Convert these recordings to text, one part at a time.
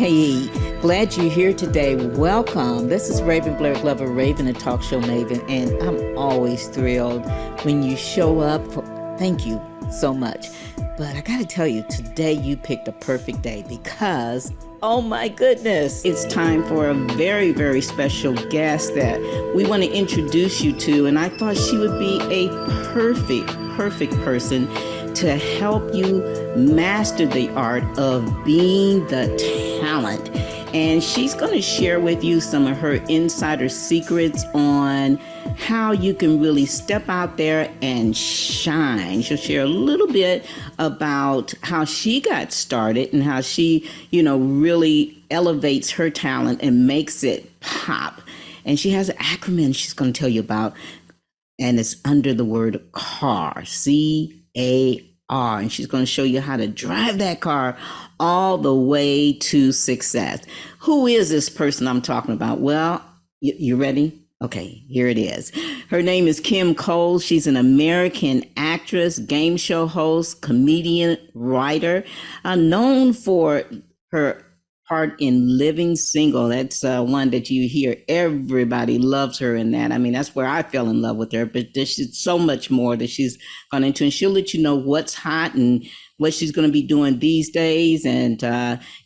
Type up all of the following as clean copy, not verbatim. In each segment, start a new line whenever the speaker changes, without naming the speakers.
a.k.a. Glad you're here today. Welcome. This is Raven Blair Glover, Raven, a talk show Maven, and I'm always thrilled when you show up. Thank you so much. But I got to tell you, today you picked a perfect day because, oh my goodness, it's time for a very, very special guest that we want to introduce you to. And I thought she would be a perfect person to help you master the art of being the talent. And she's going to share with you some of her insider secrets on how you can really step out there and shine. She'll share a little bit about how she got started and how she, really elevates her talent and makes it pop. And she has an acronym she's going to tell you about, and it's under the word car, C-A-R. And she's going to show you how to drive that car all the way to success. Who is this person I'm talking about? Well, you ready? Okay, here it is. Her name is Kim Cole. She's an American actress, game show host, comedian, writer, known for her part in Living Single. That's one that you hear everybody loves her in that. I mean, that's where I fell in love with her, but there's so much more that she's gone into, and she'll let you know what's hot and what she's going to be doing these days. And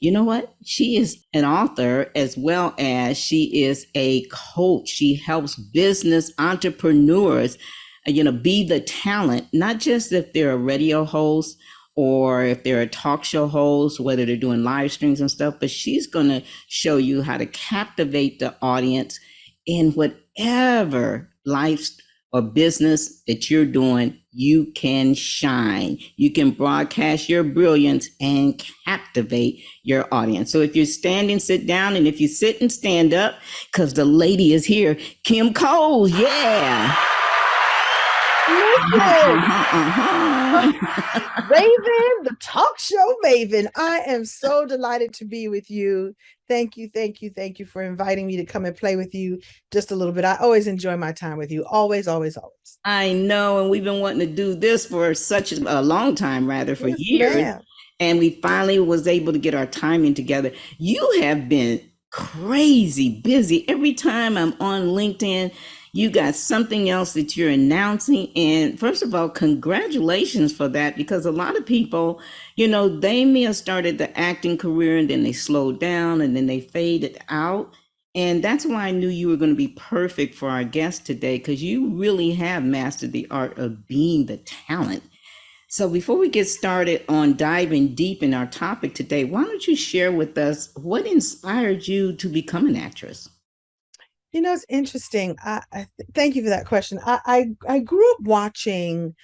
you know what? She is an author as well as she is a coach. She helps business entrepreneurs, be the talent, not just if they're a radio host or if they're a talk show host, whether they're doing live streams and stuff, but she's going to show you how to captivate the audience in whatever life or business that you're doing. You can shine. You can broadcast your brilliance and captivate your audience. So if you're standing, sit down, and if you sit and stand up, because the lady is here, Kim Cole. Yeah.
Raven, the talk show Maven. I am so delighted to be with you. Thank you for inviting me to come and play with you just a little bit. I always enjoy my time with you. Always.
I know, and we've been wanting to do this for such a long time, for
yes,
years.
Ma'am.
And we finally was able to get our timing together. You have been crazy busy. Every time I'm on LinkedIn, you got something else that you're announcing. And first of all, congratulations for that, because a lot of people, they may have started the acting career and then they slowed down and then they faded out. And that's why I knew you were going to be perfect for our guest today, because you really have mastered the art of being the talent. So before we get started on diving deep in our topic today, why don't you share with us what inspired you to become an actress?
It's interesting. I thank you for that question. I grew up watching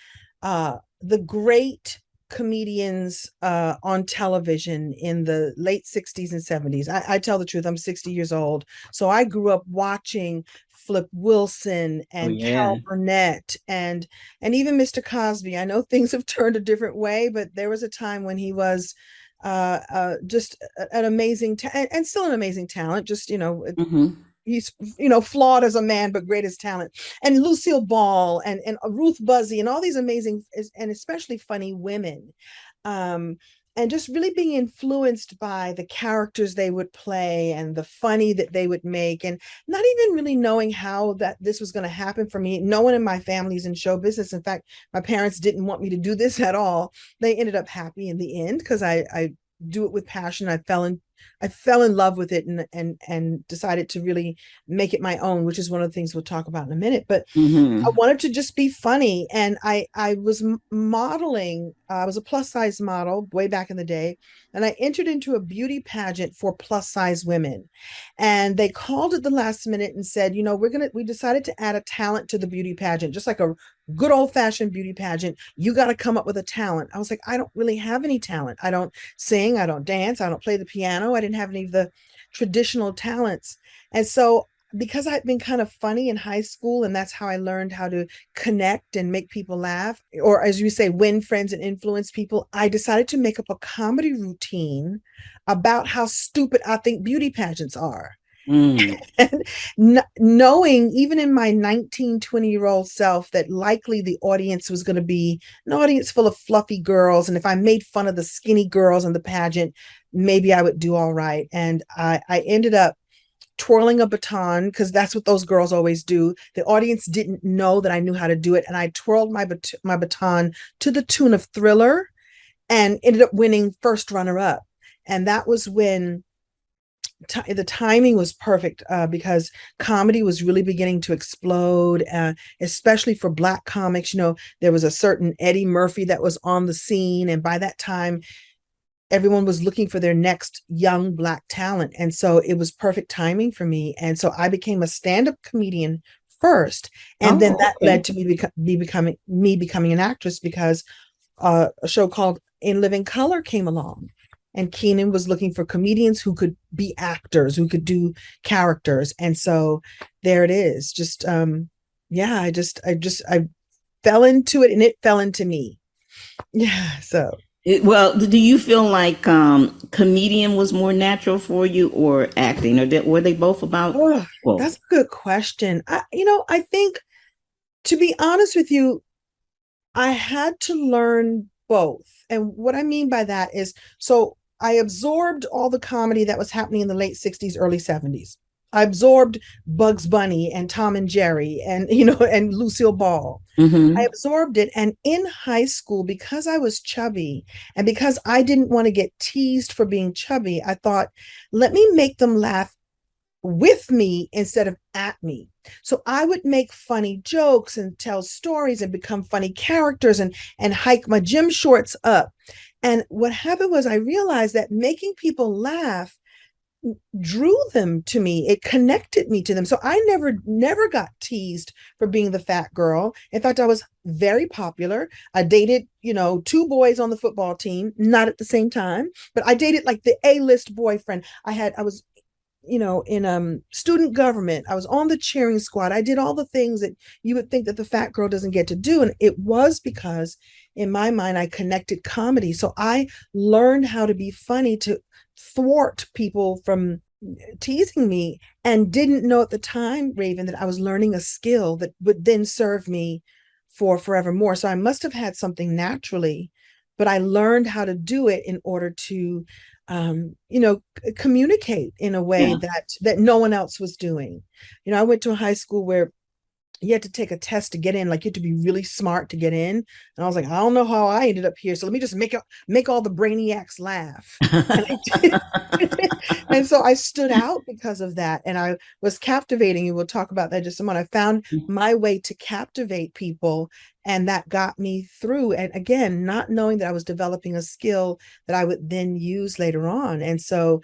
the great comedians on television in the late 60s and 70s. I tell the truth, I'm 60 years old. So I grew up watching Flip Wilson and Carol Burnett and even Mr. Cosby. I know things have turned a different way, but there was a time when he was just an amazing and still an amazing talent. Just, he's flawed as a man but great as talent. And Lucille Ball and Ruth Buzzy and all these amazing and especially funny women, and just really being influenced by the characters they would play and the funny that they would make, and not even really knowing how that this was going to happen for me. No one in my family's in show business. In fact, my parents didn't want me to do this at all. They ended up happy in the end because I do it with passion. I fell in love with it and decided to really make it my own, which is one of the things we'll talk about in a minute. But I wanted to just be funny. And I was modeling. I was a plus size model way back in the day. And I entered into a beauty pageant for plus size women. And they called at the last minute and said, we decided to add a talent to the beauty pageant, just like a good old fashioned beauty pageant. You got to come up with a talent. I was like, I don't really have any talent. I don't sing. I don't dance. I don't play the piano. I didn't have any of the traditional talents. And so because I'd been kind of funny in high school, and that's how I learned how to connect and make people laugh, or as you say, win friends and influence people, I decided to make up a comedy routine about how stupid I think beauty pageants are.
Mm.
And knowing, even in my 19, 20-year-old self, that likely the audience was going to be an audience full of fluffy girls. And if I made fun of the skinny girls in the pageant, maybe I would do all right. And I ended up twirling a baton, because that's what those girls always do. The audience didn't know that I knew how to do it. And I twirled my baton to the tune of Thriller and ended up winning first runner up. And that was when the timing was perfect, because comedy was really beginning to explode, especially for Black comics. There was a certain Eddie Murphy that was on the scene, and by that time, everyone was looking for their next young Black talent, and so it was perfect timing for me. And so I became a stand-up comedian first, and then
Oh,
that
okay.
led to me becoming an actress, because a show called In Living Color came along, and Keenan was looking for comedians who could be actors, who could do characters. And so there it is. Just yeah, I fell into it, and it fell into me. Yeah. So
Well, do you feel like comedian was more natural for you or acting, or were they both about
oh,
equal?
that's a good question. I think, to be honest with you, I had to learn both. And what I mean by that is, so I absorbed all the comedy that was happening in the late 60s, early 70s. I absorbed Bugs Bunny and Tom and Jerry and and Lucille Ball. I
Mm-hmm.
absorbed it. And in high school, because I was chubby and because I didn't want to get teased for being chubby, I thought, let me make them laugh with me instead of at me. So I would make funny jokes and tell stories and become funny characters and hike my gym shorts up. And what happened was, I realized that making people laugh drew them to me. It connected me to them. So I never got teased for being the fat girl. In fact, I was very popular. I dated, two boys on the football team, not at the same time, but I dated like the A-list boyfriend. I was in student government. I was on the cheering squad. I did all the things that you would think that the fat girl doesn't get to do. And it was because, in my mind, I connected comedy. So I learned how to be funny to thwart people from teasing me, and didn't know at the time, Raven, that I was learning a skill that would then serve me for forevermore. So I must have had something naturally, but I learned how to do it in order to communicate in a way
Yeah.
that no one else was doing. I went to a high school where you had to take a test to get in. Like, you had to be really smart to get in. And I was like, I don't know how I ended up here. So let me just make all the brainiacs laugh. And I did. And so I stood out because of that. And I was captivating. You will talk about that just a moment. I found my way to captivate people. And that got me through. And again, not knowing that I was developing a skill that I would then use later on. And so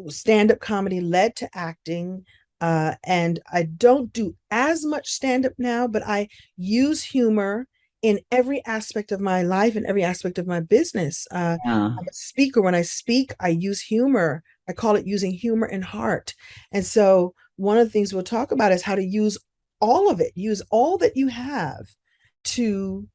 stand-up comedy led to acting. And I don't do as much stand-up now, but I use humor in every aspect of my life and every aspect of my business.
Yeah.
I'm a speaker. When I speak, I use humor. I call it using humor and heart. And so one of the things we'll talk about is how to use all of it. Use all that you have to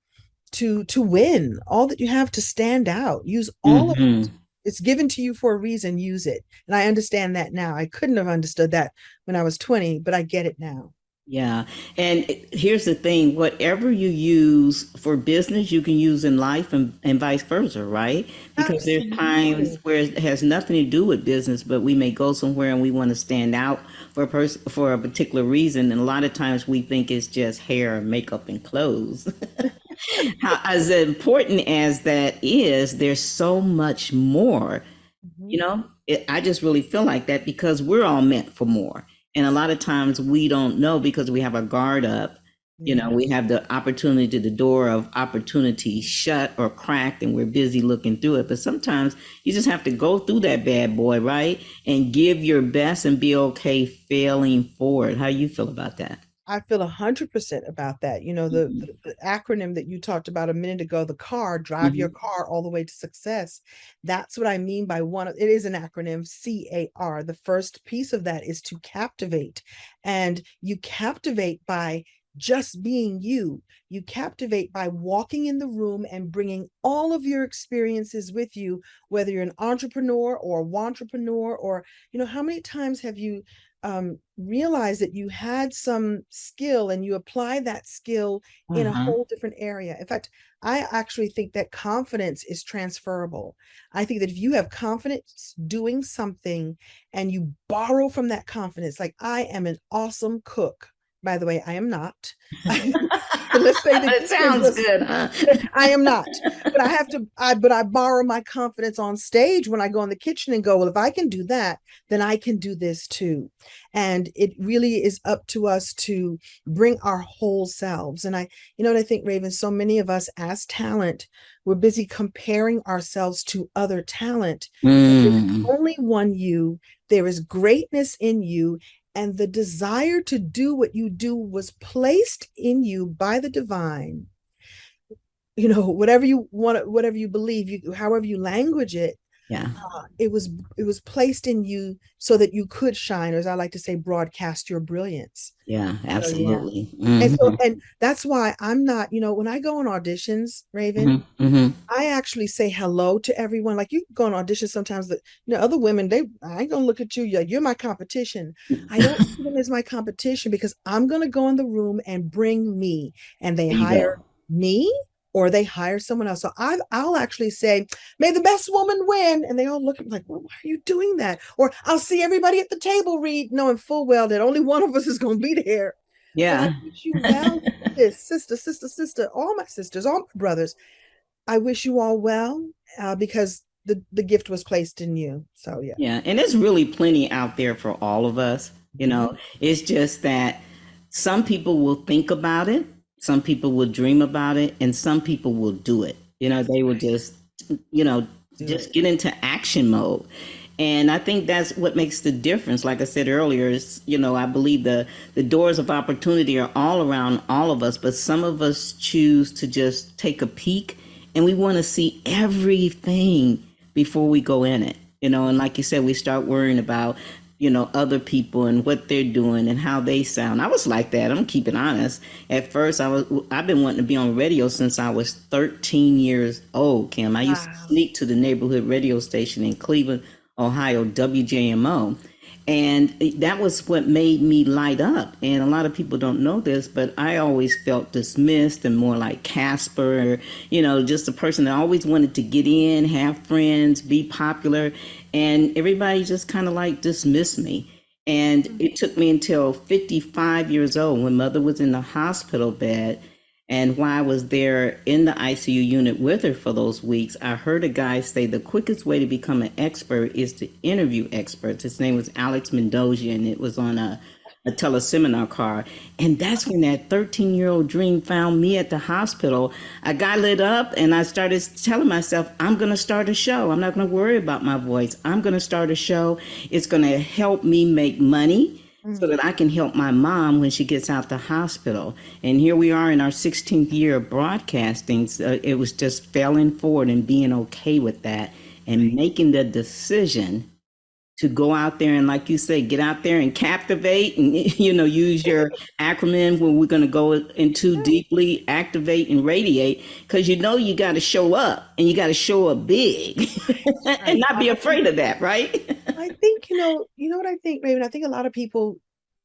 to win, all that you have to stand out. Use all of it.
Mm-hmm.
It's given to you for a reason. Use it. And I understand that now. I couldn't have understood that when I was 20, but I get it now.
Yeah. And here's the thing, whatever you use for business, you can use in life and vice versa, right? Because there's times
Absolutely.
where it has nothing to do with business, but we may go somewhere and we want to stand out for a person for a particular reason. And a lot of times we think it's just hair, makeup, and clothes. How, as important as that is, there's so much more.
Mhm.
I just really feel like that because we're all meant for more. And a lot of times we don't know because we have our guard up.
Yeah.
We have the opportunity, the door of opportunity shut or cracked, and we're busy looking through it. But sometimes you just have to go through that bad boy, right? And give your best and be okay failing forward. How you feel about that?
I feel 100% about that. The acronym that you talked about a minute ago, the car, drive your
Mhm.
car all the way to success. That's what I mean by it is an acronym, CAR. The first piece of that is to captivate. And you captivate by just being you. You captivate by walking in the room and bringing all of your experiences with you, whether you're an entrepreneur or a wantrepreneur, or, how many times have you realize that you had some skill and you apply that skill in a
Uh-huh.
whole different area. In fact, I actually think that confidence is transferable. I think that if you have confidence doing something and you borrow from that confidence, like I am an awesome cook. By the way, I am not. Let's say
But
that,
it sounds good, huh?
I am not, but I borrow my confidence on stage when I go in the kitchen and go, well, if I can do that, then I can do this too. And it really is up to us to bring our whole selves. And you know what I think, Raven, so many of us as talent, we're busy comparing ourselves to other talent. But there's
Mm.
only one you, there is greatness in you, and the desire to do what you do was placed in you by the divine. You know, whatever you want, whatever you believe, you however you language it,
Yeah.
it was placed in you so that you could shine, or as I like to say, broadcast your brilliance.
Yeah,
So yeah.
absolutely.
And that's why I'm not, you know, when I go on auditions, Raven,
Hmm. Hmm.
I actually say hello to everyone. Like you go on auditions sometimes that, you know, other women, I ain't gonna look at you. You're my competition. I don't see them as my competition because I'm gonna go in the room and bring me, and they
There you
hire
go.
me or they hire someone else. So I'll actually say, may the best woman win. And they all look at me like, well, why are you doing that? Or I'll see everybody at the table read, knowing full well that only one of us is gonna be there. But I
Yeah.
wish you well, this sister, all my sisters, all my brothers. I wish you all well, because the gift was placed in you. So yeah.
Yeah, and there's really plenty out there for all of us.
Mhm.
It's just that some people will think about it, some people will dream about it, and some people will do it.
That's
They will
right.
you know,
Do
just
it.
get into action mode. And I think that's what makes the difference. Like I said earlier, I believe the doors of opportunity are all around all of us, but some of us choose to just take a peek and we want to see everything before we go in it. And like you said, we start worrying about, other people and what they're doing and how they sound. I was like that. I'm keeping honest. At first, I've been wanting to be on radio since I was 13 years old, Kim. I used to
Wow.
sneak to the neighborhood radio station in Cleveland, Ohio, WJMO. And that was what made me light up. And a lot of people don't know this, but I always felt dismissed and more like Casper, just a person that always wanted to get in, have friends, be popular. And everybody just kind of like dismissed me. And
Mhm.
it took me until 55 years old when mother was in the hospital bed. And while I was there in the ICU unit with her for those weeks, I heard a guy say the quickest way to become an expert is to interview experts. His name was Alex Mendoza, and it was on a teleseminar card. And that's when that 13-year-old dream found me at the hospital. I got lit up and I started telling myself, I'm going to start a show. I'm not going to worry about my voice. I'm going to start a show. It's going to help me make money so
Mm.
that I can help my mom when she gets out the hospital. And here we are in our 16th year of broadcasting. So it was just failing forward and being okay with that and
Right.
making the decision to go out there and, like you say, get out there and captivate and, use your acronym where we're going to go into
Right.
deeply, activate and radiate, because you got to show up and you got to show up big
Right.
and
Right.
not be afraid of that, right?
I think, you know what I think, Raven? I think a lot of people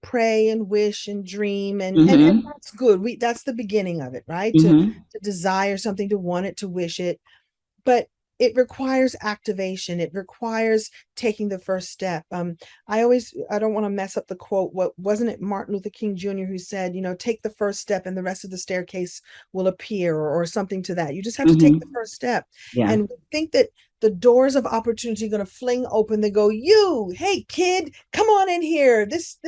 pray and wish and dream, and
Mm-hmm.
that's good. That's the beginning of it, right?
Mm-hmm.
To desire something, to want it, to wish it. But it requires activation. It requires taking the first step. I don't want to mess up the quote. What wasn't it Martin Luther King Jr. who said, take the first step and the rest of the staircase will appear, or something to that. You just have to take the
Mm-hmm.
first step.
Yeah.
And we think that the doors of opportunity are going to fling open. They go, you, hey kid, come on in here. This,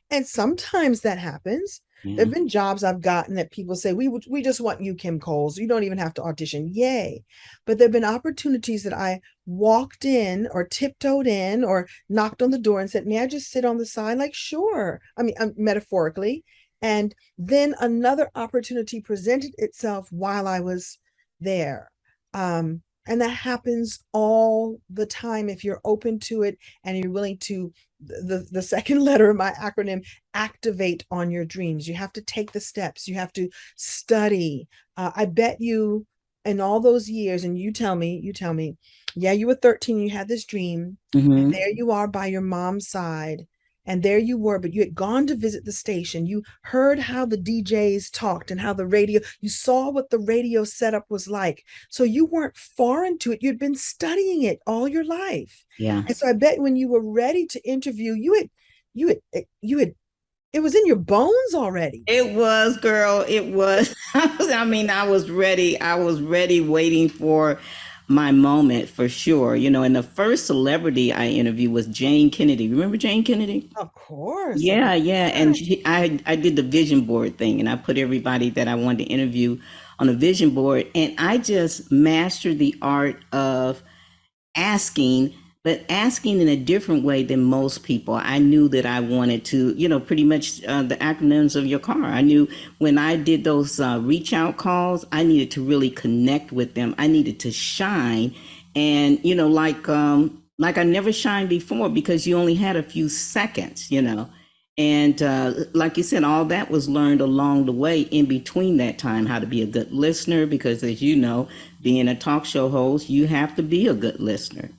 and sometimes that happens. There
Yeah.
have been jobs I've gotten that people say, we just want you, Kim Coles. You don't even have to audition. Yay. But there have been opportunities that I walked in or tiptoed in or knocked on the door and said, may I just sit on the side? Like, sure. I mean, metaphorically. And then another opportunity presented itself while I was there. And that happens all the time if you're open to it and you're willing to, the second letter of my acronym, activate on your dreams. You have to take the steps. You have to study. I bet you in all those years, and you tell me, yeah, you were 13, you had this dream, and
Mm-hmm.
there you are by your mom's side, and there you were, but you had gone to visit the station. You heard how the DJs talked and how the radio, you saw what the radio setup was like. So you weren't foreign to it. You'd been studying it all your life.
Yeah.
And so I bet when you were ready to interview, you had, it was in your bones already.
It was, girl. It was. I mean, I was ready. I was ready, waiting for my moment for sure. And the first celebrity I interviewed was Jane Kennedy. Remember Jane Kennedy?
Of course.
Yeah, yeah.
Yeah.
And I did the vision board thing, and I put everybody that I wanted to interview on a vision board, and I just mastered the art of asking, but asking in a different way than most people. I knew that I wanted to, pretty much the acronyms of your car. I knew when I did those reach out calls, I needed to really connect with them. I needed to shine, and like I never shined before because you only had a few seconds. And like you said, all that was learned along the way in between that time, how to be a good listener, because as you know, being a talk show host, you have to be a good listener,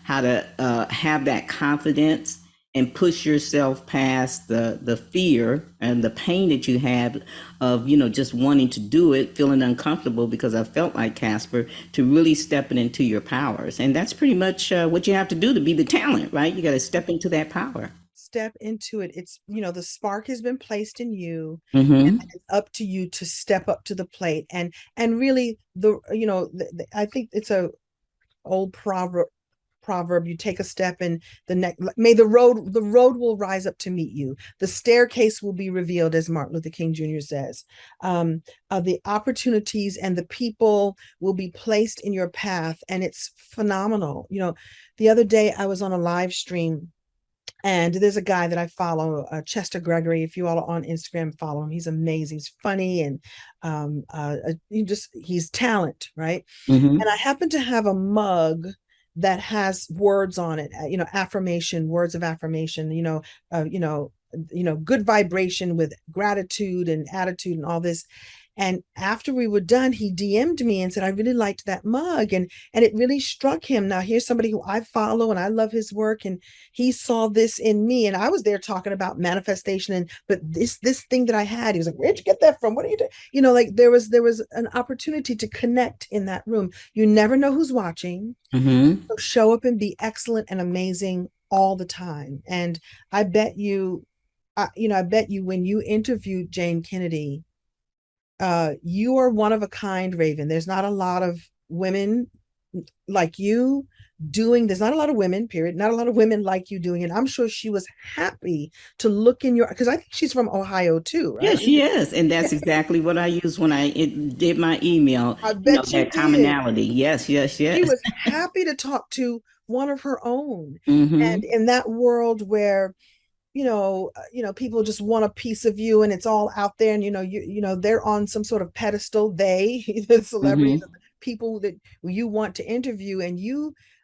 how to have that confidence and push yourself past the fear and the pain that you have of, just wanting to do it, feeling uncomfortable, because I felt like Casper, to really stepping into your powers. And that's pretty much what you have to do to be the talent, right? You got to step into that power.
Step into it. It's, the spark has been placed in you, and
Mm-hmm.
it's up to you to step up to the plate. And really, I think it's a old proverb, you take a step and the next, may the road will rise up to meet you, the staircase will be revealed, as Martin Luther King Jr. says. The opportunities and the people will be placed in your path, and it's phenomenal. The other day I was on a live stream, and there's a guy that I follow, Chester Gregory. If you all are on Instagram, follow him. He's amazing. He's funny, and he's talent, right?
Mm-hmm.
And I happen to have a mug that has words on it, affirmation, words of affirmation, good vibration with gratitude and attitude and all this. And after we were done, he DM'd me and said, I really liked that mug. And it really struck him. Now, here's somebody who I follow and I love his work. And he saw this in me. And I was there talking about manifestation. But this thing that I had, he was like, where'd you get that from? What are you doing? Like there was an opportunity to connect in that room. You never know who's watching.
Mm-hmm.
So show up and be excellent and amazing all the time. And I bet you, I bet you when you interviewed Jane Kennedy, you are one of a kind, Raven. There's not a lot of women like you doing, there's not a lot of women, period, not a lot of women like you doing it. I'm sure she was happy to look in your, because I think she's from Ohio too,
Yeah,
right?
she is. And that's exactly what I used when did my email,
I bet you
that
did.
commonality. Yes, yes,
She
yes.
was happy to talk to one of her own. And
Mm-hmm.
in that world where people just want a piece of you and it's all out there, and they're on some sort of pedestal, the celebrities
Mm-hmm.
and the people that you want to interview. And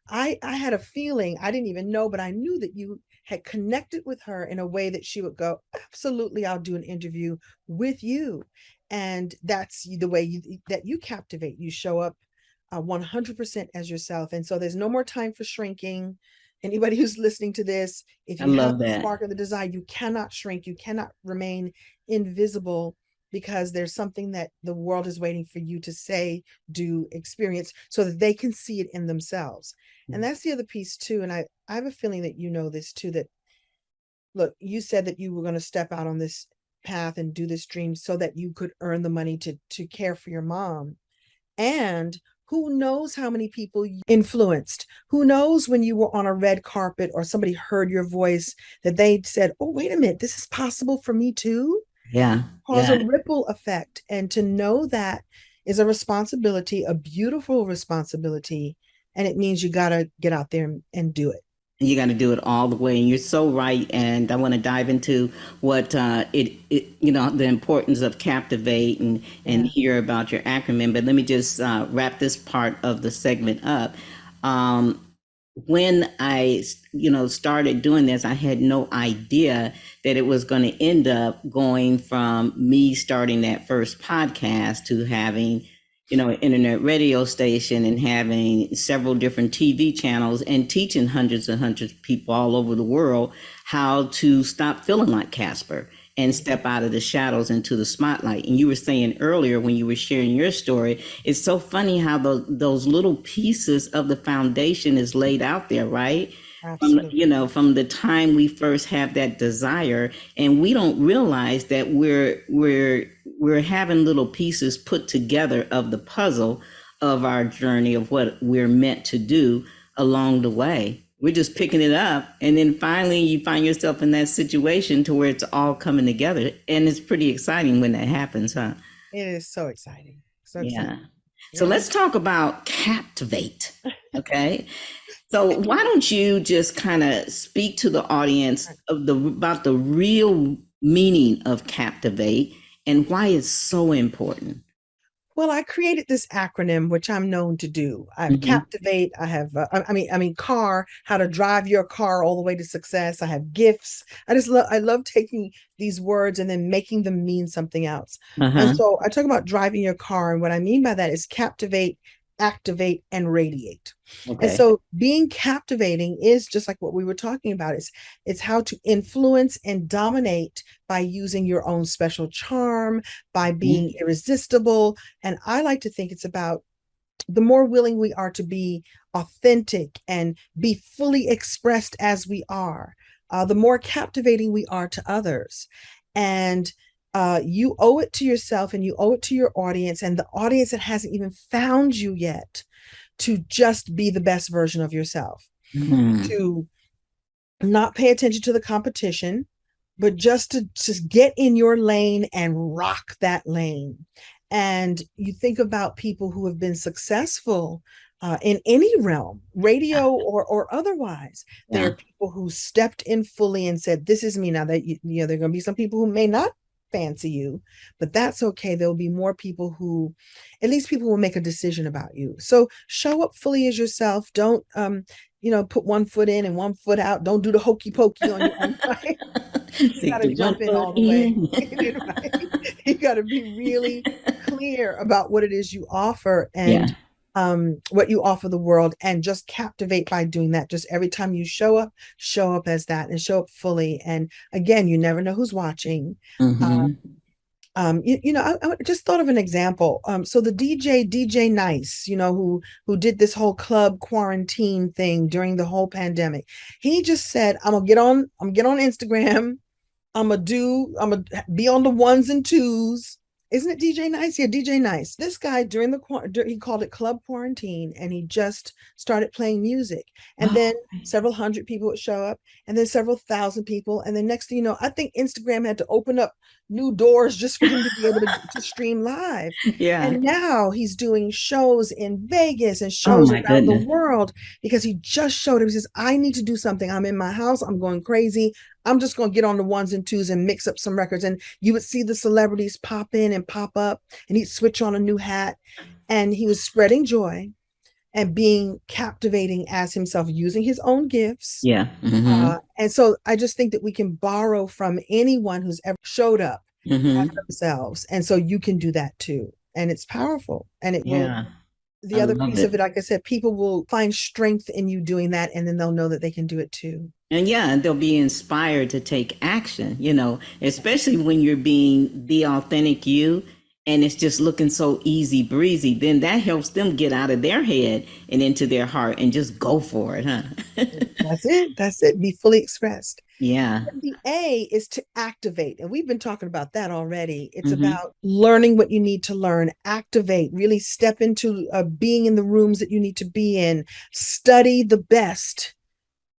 I had a feeling, I didn't even know, but I knew that you had connected with her in a way that she would go, absolutely, I'll do an interview with you. And that's the way that you captivate. You show up 100% as yourself. And so there's no more time for shrinking. Anybody who's listening to this, if
I
you have
love
the
that.
spark of the desire, you cannot shrink, you cannot remain invisible, because there's something that the world is waiting for you to say, do, experience, so that they can see it in themselves. And that's the other piece too. And I have a feeling that you know this too, that look, you said that you were going to step out on this path and do this dream so that you could earn the money to care for your mom. And who knows how many people you influenced? Who knows when you were on a red carpet or somebody heard your voice that they said, oh, wait a minute, this is possible for me too?
Yeah,
Cause a
yeah.
ripple effect. And to know that is a responsibility, a beautiful responsibility. And it means you got to get out there and do it.
You got to do it all the way, and you're so right. And I want to dive into what the importance of Captivate, and
Yeah.
hear about your acronym. But let me just wrap this part of the segment up. Um, when I, started doing this, I had no idea that it was going to end up going from me starting that first podcast to having, internet radio station and having several different TV channels and teaching hundreds and hundreds of people all over the world how to stop feeling like Casper and step out of the shadows into the spotlight. And you were saying earlier when you were sharing your story, it's so funny how those little pieces of the foundation is laid out there, right?
Absolutely.
From the time we first have that desire, and we don't realize that we're having little pieces put together of the puzzle of our journey of what we're meant to do along the way. We're just picking it up, and then finally you find yourself in that situation to where it's all coming together, and it's pretty exciting when that happens, huh?
It is so exciting. So exciting.
Yeah. So
Yeah.
let's talk about captivate. Okay. So why don't you just kind of speak to the audience of the about the real meaning of captivate and why it's so important?
Well, I created this acronym, which I'm known to do. I have
Mm-hmm.
Captivate. I have, I mean, car, how to drive your car all the way to success. I have gifts. I love taking these words and then making them mean something else. And
Uh-huh.
so I talk about driving your car, and what I mean by that is captivate, activate, and radiate. And
Okay.
so being captivating is just like what we were talking about. It's how to influence and dominate by using your own special charm, by being
Mhm.
irresistible. And I like to think it's about the more willing we are to be authentic and be fully expressed as we are, the more captivating we are to others. And you owe it to yourself and you owe it to your audience and the audience that hasn't even found you yet to just be the best version of yourself,
Mhm.
to not pay attention to the competition, but just to just get in your lane and rock that lane. And you think about people who have been successful in any realm, radio or otherwise. There
Yeah.
are people who stepped in fully and said, "This is me." Now that there are going to be some people who may not fancy you, but that's okay. There will be more people who, at least people will make a decision about you. So show up fully as yourself. Don't put one foot in and one foot out. Don't do the hokey pokey on your own. Right? You got
Stick
to
to one
jump in
foot
all the way.
in.
Right? You got to be really clear about what it is you offer and
Yeah.
what you offer the world, and just captivate by doing that. Just every time you show up as that and show up fully. And again, you never know who's watching.
Mm-hmm.
I just thought of an example. So the DJ Nice, who did this whole club quarantine thing during the whole pandemic, he just said, I'm gonna get on Instagram. I'm gonna be on the ones and twos. Isn't it DJ Nice? Yeah, DJ Nice. This guy he called it club quarantine, and he just started playing music. And then
Oh,
several hundred people would show up, and then several thousand people. And then next thing you know, I think Instagram had to open up new doors just for him to be able to stream live.
yeah.
And now he's doing shows in Vegas and
Oh
shows
my
around the
goodness.
world because he just showed up. He says, I need to do something. I'm in my house. I'm going crazy. I'm just going to get on the ones and twos and mix up some records. And you would see the celebrities pop in and pop up, and he'd switch on a new hat. And he was spreading joy and being captivating as himself, using his own gifts.
Yeah. Mm-hmm.
And so I just think that we can borrow from anyone who's ever showed up as
Mm-hmm.
themselves. And so you can do that too. And it's powerful. And it will,
Yeah. I
the other
love
piece of
it.
it, like I said, people will find strength in you doing that. And then they'll know that they can do it too.
And yeah, and they'll be inspired to take action, especially when you're being the authentic you and it's just looking so easy breezy, then that helps them get out of their head and into their heart and just go for it, huh?
That's it. That's it. Be fully expressed.
Yeah.
The A is to activate. And we've been talking about that already. It's
Mm-hmm.
about learning what you need to learn, activate, really step into being in the rooms that you need to be in, study the best,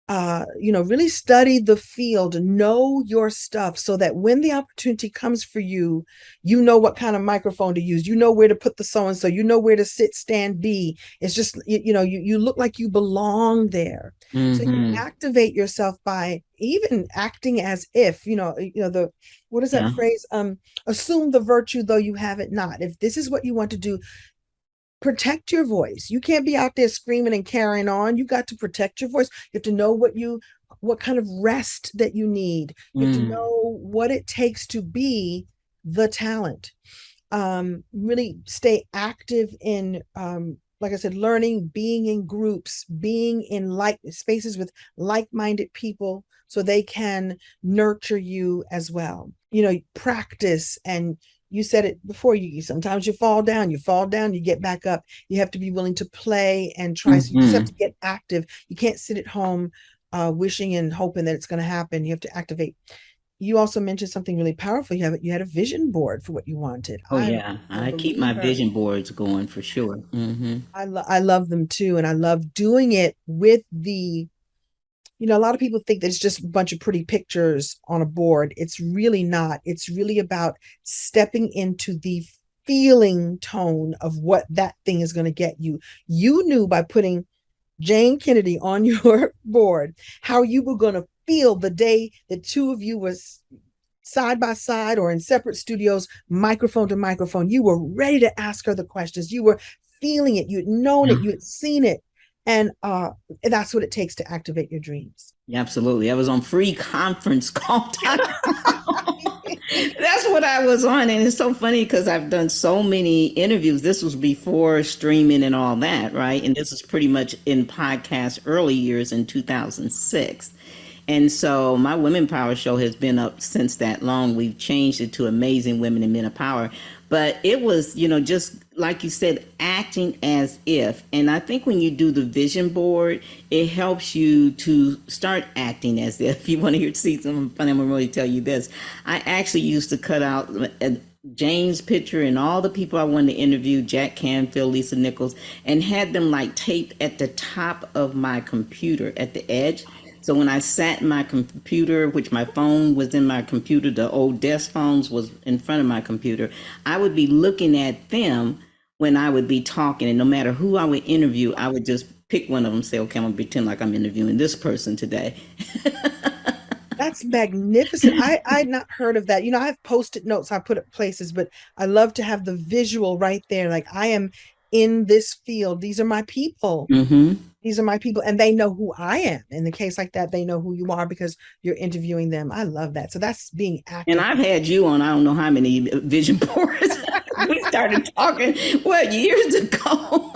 really study the field, know your stuff so that when the opportunity comes for you, you know what kind of microphone to use, you know where to put the so and so, you know where to sit, stand, be. It's just, you look like you belong there. So you
Mm-hmm.
activate yourself by even acting as if, the what is that
Yeah.
phrase? Assume the virtue though you have it not. If this is what you want to do, protect your voice. You can't be out there screaming and carrying on. You got to protect your voice. You have to know what kind of rest that you need. You have to
Mm.
know what it takes to be the talent. really stay active in, like I said, learning, being in groups, being in like spaces with like-minded people so they can nurture you as well. Practice. And you said it before, you sometimes you fall down, you get back up. You have to be willing to play and try. So you just have
Hmm.
to get active. You can't sit at home wishing and hoping that it's going to happen. You have to activate. You also mentioned something really powerful. You had a vision board for what you wanted.
Oh
I'm
yeah,
a
I keep my
believer.
vision boards going for sure. Hmm.
I love them too, and I love doing it with the. A lot of people think that it's just a bunch of pretty pictures on a board. It's really not. It's really about stepping into the feeling tone of what that thing is going to get you. You knew by putting Jane Kennedy on your board how you were going to feel the day the two of you was side by side or in separate studios, microphone to microphone. You were ready to ask her the questions. You were feeling it. You had known it.
Yeah.
You had seen it. And that's what it takes to activate your dreams.
Yeah, absolutely. I was on freeconferencecall.com. That's what I was on. And it's so funny because I've done so many interviews. This was before streaming and all that, right? And this was pretty much in podcast early years in 2006. And so my Women Power show has been up since that long. We've changed it to Amazing Women and Men of Power. But it was, just like you said, acting as if. And I think when you do the vision board, it helps you to start acting as if. You want to see something funny, I'm going to really tell you this. I actually used to cut out Jane's picture and all the people I wanted to interview, Jack Canfield, Lisa Nichols, and had them like taped at the top of my computer at the edge. So when I sat in my computer, which my phone was in my computer, the old desk phones was in front of my computer, I would be looking at them when I would be talking. And no matter who I would interview, I would just pick one of them and say, okay, I'm going to pretend like I'm interviewing this person today.
That's magnificent. I had not heard of that. I have post-it notes I put at places, but I love to have the visual right there. Like, I am in this field. These are my people.
Mm-hmm.
These are my people, and they know who I am. In the case like that, they know who you are because you're interviewing them. I love that. So that's being
And
active.
I've had you on, I don't know how many vision boards. We started talking, what, years ago?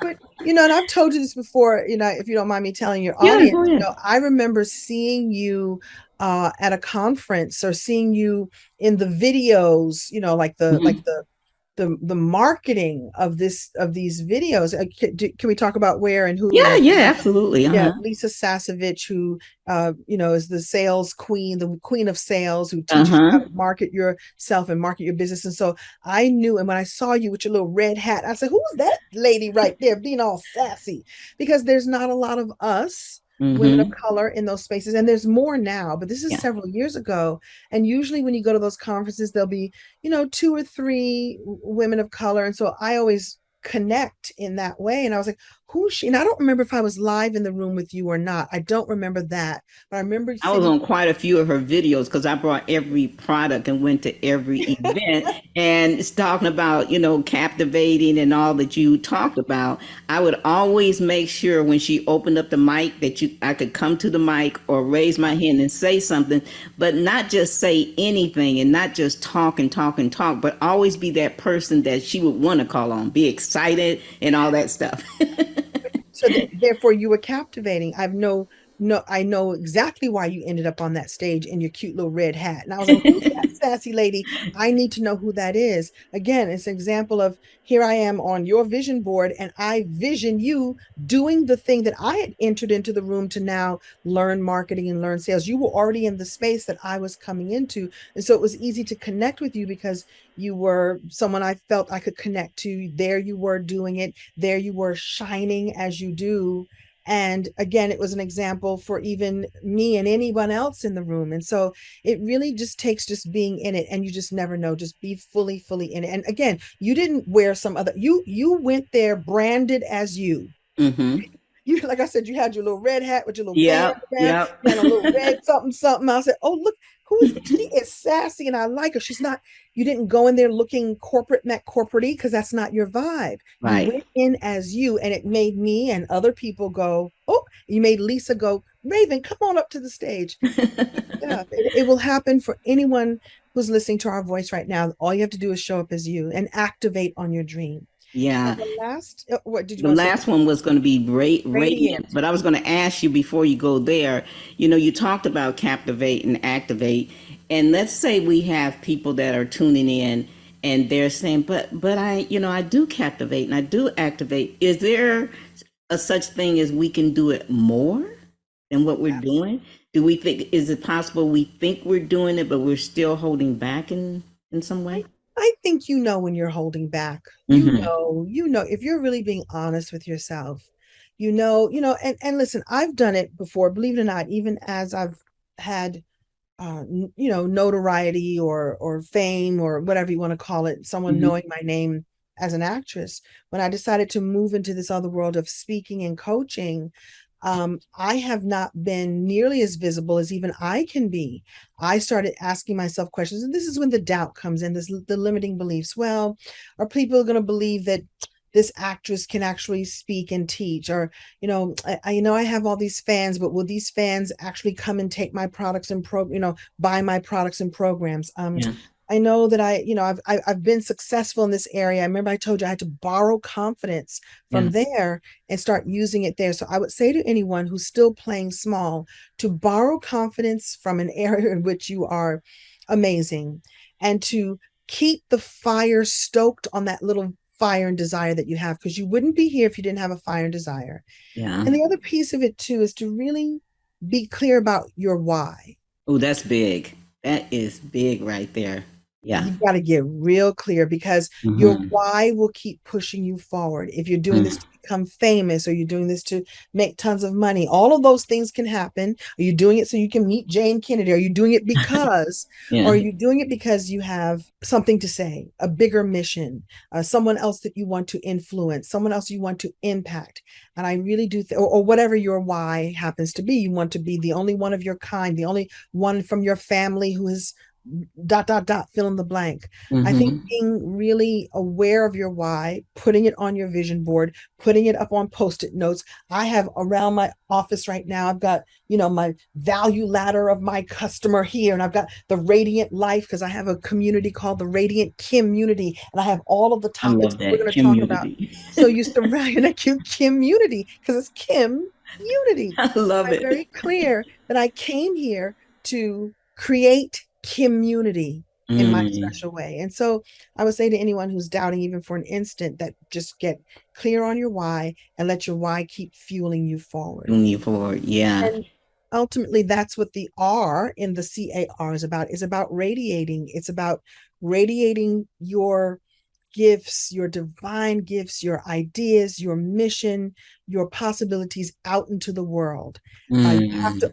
But and I've told you this before, if you don't mind me telling your
Yeah,
audience,
go ahead.
I remember seeing you at a conference or seeing you in the videos, like
Mhm.
the marketing of these videos. Can we talk about where and who?
Yeah,
And
yeah, absolutely.
yeah,
Uh-huh.
Lisa Sasevich, who is the sales queen, the queen of sales, who teaches you how
Uh-huh.
to market yourself and market your business. And so I knew, and when I saw you with your little red hat, I said, "Who's that lady right there being all sassy?" Because there's not a lot of us women of
Mm-hmm.
color in those spaces, and there's more now, but this is
Yeah.
several years ago. And usually when you go to those conferences, there'll be two or three women of color, and so I always connect in that way. And I was like, who's she? And I don't remember if I was live in the room with you or not. I don't remember that, but I remember
I was
sitting.
on quite a few of her videos because I brought every product and went to every event and it's talking about, captivating and all that you talked about. I would always make sure when she opened up the mic that I could come to the mic or raise my hand and say something, but not just say anything and not just talk and talk and talk, but always be that person that she would want to call on, be excited and all that stuff.
So therefore you were captivating. I know exactly why you ended up on that stage in your cute little red hat. And I was like, who's that sassy lady? I need to know who that is. Again, it's an example of, here I am on your vision board, and I vision you doing the thing that I had entered into the room to now learn marketing and learn sales. You were already in the space that I was coming into. And so it was easy to connect with you because you were someone I felt I could connect to. There you were doing it. There you were shining as you do. And again, it was an example for even me and anyone else in the room. And so it really just takes just being in it, and you just never know. Just be fully in it. And again, you didn't wear some other, you went there branded as you.
Mm-hmm.
You, like I said, you had your little red hat with your little band
Yep,
around,
yep.
you had a little red something something. I said, oh, look, who is, she is sassy and I like her. She's not, you didn't go in there looking corporate, met corporate, because that's not your vibe. You
Right.
went in as you, and it made me and other people go, oh, you made Lisa go, Raven, come on up to the stage. Yeah, it will happen for anyone who's listening to our voice right now, all you have to do is show up as you and activate on your dream. And
Yeah.
the last, what did you
The
want to say?
last one was going to be radiant,
Radiant.
but I was going to ask you before you go there. You know, you talked about captivate and activate, and let's say we have people that are tuning in and they're saying, "But I, you know, I do captivate and I do activate." Is there a such thing as we can do it more than what we're
Yes.
doing? Do we think is it possible we think we're doing it, but we're still holding back in some
I
way?
I think you know when you're holding back.
Mm-hmm.
You know if you're really being honest with yourself. And listen, I've done it before, believe it or not, even as I've had notoriety or fame or whatever you want to call it, someone
Mm-hmm.
knowing my name as an actress. When I decided to move into this other world of speaking and coaching, I have not been nearly as visible as even I can be. I started asking myself questions, and this is when the doubt comes in, the limiting beliefs. Well, are people going to believe that this actress can actually speak and teach? Or, I have all these fans, but will these fans actually come and take my products and buy my products and programs?
Yeah.
I know that I've been successful in this area. I remember I told you I had to borrow confidence
Yeah.
from there and start using it there. So I would say to anyone who's still playing small to borrow confidence from an area in which you are amazing, and to keep the fire stoked on that little fire and desire that you have, because you wouldn't be here if you didn't have a fire and desire.
Yeah.
And the other piece of it too is to really be clear about your why.
Oh, that's big. That is big right there. Yeah.
You got to get real clear, because your
Mm-hmm.
why will keep pushing you forward. If you're doing this to become famous, or you're doing this to make tons of money, all of those things can happen. Are you doing it so you can meet Jane Kennedy? Are you doing it or
Yeah.
are you doing it because you have something to say, a bigger mission, someone else that you want to influence, someone else you want to impact? And I really do, or whatever your why happens to be, you want to be the only one of your kind, the only one from your family who is dot dot dot, fill in the blank. I think
Mm-hmm.
being really aware of your why, putting it on your vision board, putting it up on post-it notes. I have around my office right now, I've got my value ladder of my customer here, and I've got the radiant life, because I have a community called the Radiant Community, and I have all of the
I
topics
love
that we're
that
going to talk about.
community.
So you surround a cute community, because it's Kim Unity.
I love
I'm
it.
very clear that I came here to create community in my
Mm,
special way. And so I would say to anyone who's doubting, even for an instant, that just get clear on your why and let your why keep fueling you forward.
moving you forward. Yeah.
And ultimately, that's what the R in the CAR is about radiating. It's about radiating your gifts, your divine gifts, your ideas, your mission, your possibilities out into the world. You have
Mm,
to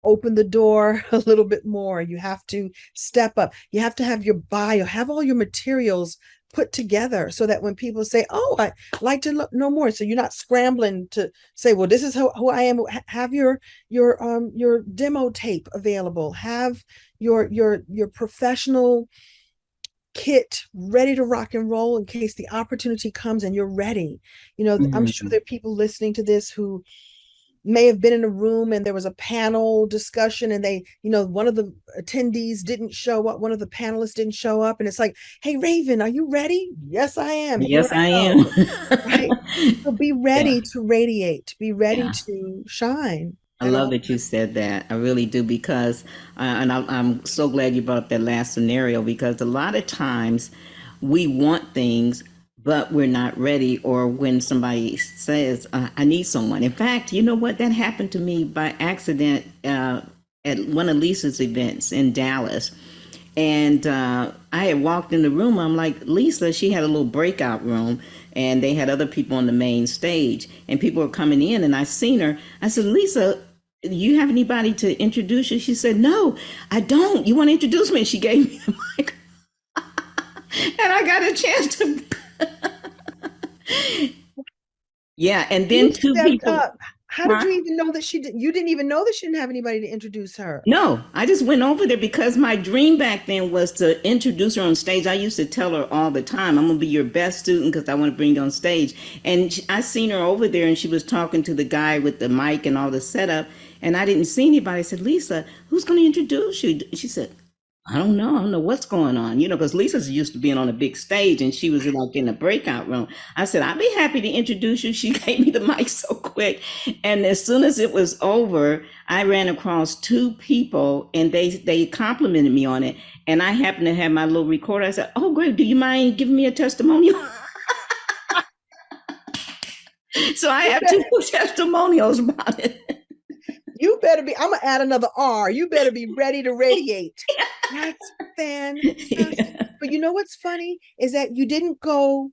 open the door a little bit more. You have to step up. You have to have your bio, have all your materials put together, so that when people say, "Oh, I like to know more," so you're not scrambling to say, "Well, this is who I am." Have your demo tape available. Have your professional kit ready to rock and roll in case the opportunity comes and you're ready. I'm sure
mm.
there are people listening to this who may have been in a room and there was a panel discussion, and one of the attendees didn't show up, one of the panelists didn't show up, and it's like, "Hey, Raven, are you ready?" "Yes, I am. Here
Yes,
I
I am.
go." Right? So be
Yeah.
ready to radiate, be ready
Yeah.
to shine
I
at
love
all
that you
times.
said that. I really do because, I'm so glad you brought up that last scenario because a lot of times we want things, but we're not ready. Or when somebody says, "I need someone." In fact, you know what? That happened to me by accident at one of Lisa's events in Dallas. And I had walked in the room. I'm like, Lisa, she had a little breakout room, and they had other people on the main stage, and people were coming in, and I seen her. I said, Lisa, you have anybody to introduce you? She said, No, I don't. You want to introduce me? And she gave me the mic, and I got a chance to. Yeah, and
You
then two
stepped
people.
up. How did
Huh?
you even know that you didn't even know that she didn't have anybody to introduce her?
No, I just went over there because my dream back then was to introduce her on stage. I used to tell her all the time, "I'm gonna be your best student because I want to bring you on stage." And I seen her over there, and she was talking to the guy with the mic and all the setup, and I didn't see anybody. I said, "Lisa, who's gonna introduce you?" She said, I don't know what's going on, because Lisa's used to being on a big stage and she was like in the breakout room. I said, I'd be happy to introduce you. She gave me the mic so quick. And as soon as it was over, I ran across two people and they complimented me on it. And I happened to have my little recorder. I said, oh, great. Do you mind giving me a testimonial? So I
You
have two
better,
testimonials about it.
you better be, I'm gonna add another R. You better be ready to radiate. That's fantastic.
Yeah.
But you know what's funny is that you didn't go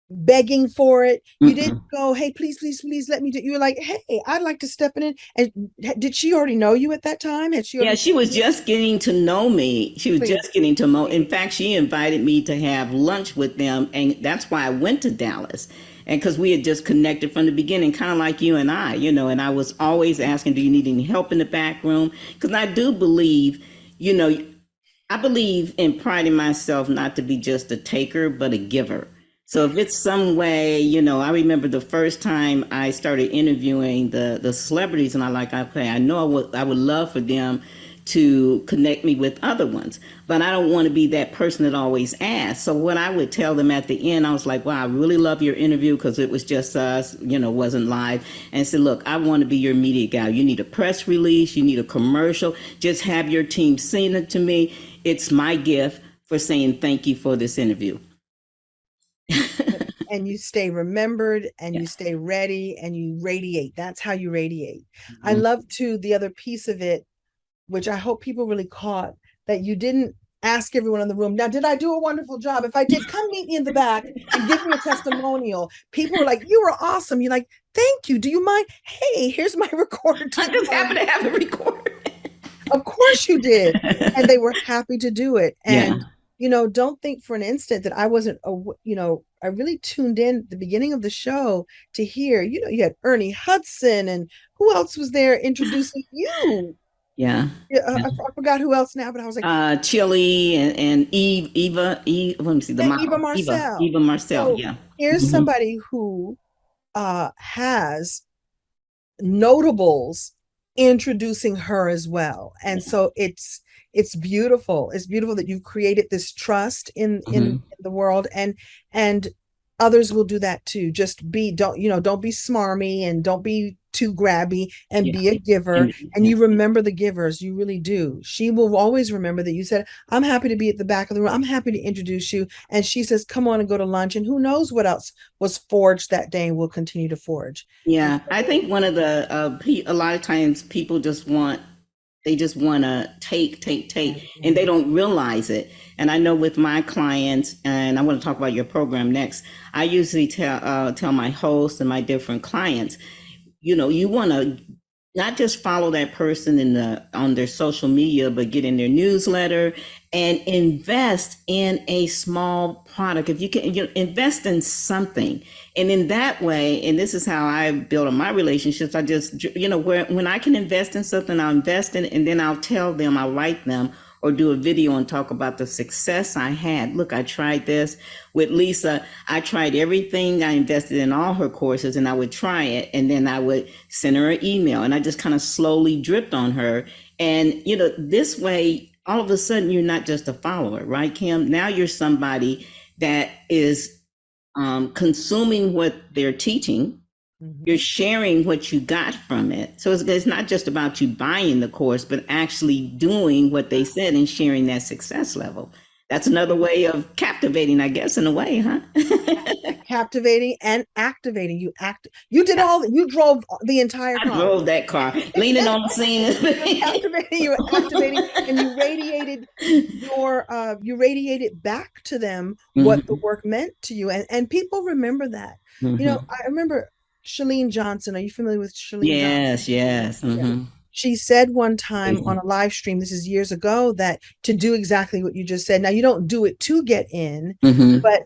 begging for it. You didn't
Mm-mm.
go, hey, please, please, please let me do. You were like, hey, I'd like to step in. And did she already know you at that time? Had she
Yeah,
already
she
seen
was
you?
just getting to know me. She was
Please.
just getting to know. In fact, she invited me to have lunch with them, and that's why I went to Dallas. And because we had just connected from the beginning, kind of like you and I. And I was always asking, do you need any help in the back room? Because I do believe, you know, I believe in priding myself not to be just a taker, but a giver. So if it's some way, I remember the first time I started interviewing the celebrities, and I like, okay, I know I would love for them to connect me with other ones, but I don't want to be that person that always asks. So what I would tell them at the end, I was like, wow, I really love your interview because it was just us, wasn't live. And said, look, I want to be your media guy. You need a press release, you need a commercial. Just have your team send it to me. It's my gift for saying thank you for this interview.
And you stay remembered and
Yeah.
you stay ready and you radiate. That's how you radiate. I
Mhm.
love too the other piece of it, which I hope people really caught, that you didn't ask everyone in the room, now, did I do a wonderful job? If I did, come meet me in the back and give me a testimonial. People were like, you were awesome. You're like, thank you. Do you mind? Hey, here's my recorded
I just happen
testimonial.
to have it recorded.
Of course you did. And they were happy to do it.
Yeah.
And, don't think for an instant that I wasn't, I really tuned in at the beginning of the show to hear, you had Ernie Hudson and who else was there introducing you?
Yeah.
Yeah,
Yeah.
I forgot who else now, but I was like,
Chili and Eva, let me see, the
yeah, Eva
model,
Marcel.
Eva Marcel.
So
Yeah.
here's
Hmm.
somebody who has notables introducing her as well. And so it's beautiful. It's beautiful that you've created this trust in
Hmm.
the world, and others will do that too. Just be don't you know don't be smarmy and don't be too grabby, and
Yeah.
be a giver.
And,
And
yeah.
you remember the givers. You really do. She will always remember that you said, I'm happy to be at the back of the room. I'm happy to introduce you. And she says, come on and go to lunch. And who knows what else was forged that day and will continue to forge. And
Yeah. I
so
think one of the, a lot of times people they just want to take, and they don't realize it. And I know with my clients, and I want to talk about your program next, I usually tell my hosts and my different clients, you want to not just follow that person on their social media, but get in their newsletter and invest in a small product. If you can, invest in something, and in that way, and this is how I build on my relationships. I just, when I can invest in something, I'll invest in it, and then I'll tell them, I'll write them or do a video and talk about the success I had. Look, I tried this with Lisa. I tried everything. I invested in all her courses, and I would try it, and then I would send her an email, and I just kind of slowly dripped on her. And this way, all of a sudden, you're not just a follower, right, Kim? Now you're somebody that is consuming what they're teaching. You're
mhm.
sharing what you got from it. So it's not just about you buying the course, but actually doing what they said and sharing that success level. That's another way of captivating, I guess, in a way, huh?
Captivating and activating. You did you drove the entire
I
car.
drove that car, leaning on the
You're
scene.
captivating, you're activating, and you radiated back to them what the
Hmm.
work meant to you. And people remember that.
Hmm.
I remember Shalene Johnson. Are you familiar with Shalene Johnson?
Yes, yes.
Yeah.
Hmm.
She said one time on a live stream, this is years ago, that to do exactly what you just said. Now, you don't do it to get in,
Hmm.
but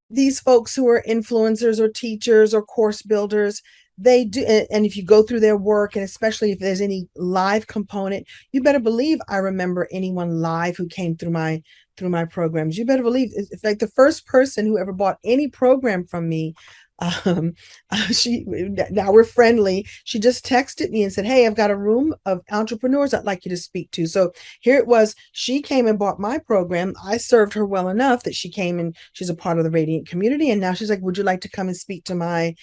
these folks who are influencers or teachers or course builders, they do. And if you go through their work, and especially if there's any live component, you better believe I remember anyone live who came through my programs. You better believe, it's like the first person who ever bought any program from me, um, she now we're friendly. She just texted me and said, "Hey, I've got a room of entrepreneurs I'd like you to speak to." So here it was. She came and bought my program. I served her well enough that she came and she's a part of the Radiant community. And now she's like, "Would you like to come and speak to my